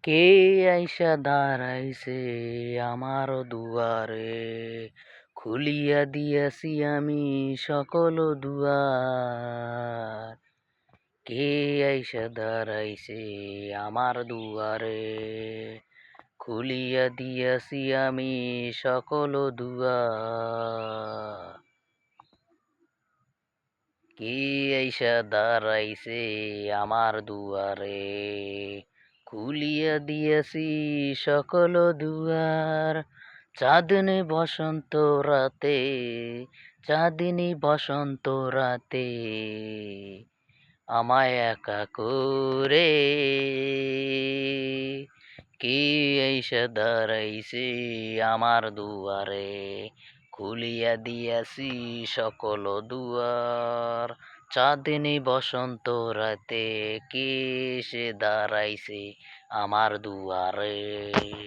কে আইসা দাঁড়াইছে আমার দুয়ারে, খুলিয়া দিয়াছি আমি সকল দুয়ার। কে আইসা দাঁড়াইছে আমার দুয়ারে, খুলিয়া দিয়াছি আমি সকল দুয়ার। কে আইসা দাঁড়াইছে আমার দুয়ারে, খুলিয়া দিয়াছি সকল দুয়ার। চাঁদনি বসন্ত রাতে, চাঁদনি বসন্ত রাতে, আমায় একা করে কে আইসা দাঁড়াইছে আমার দুয়ারে, খুলিয়া দিয়াছি সকল দুয়ার। চাঁদনি বসন্ত রাতে কে এসে দাঁড়াইছে আমার দুয়ারে।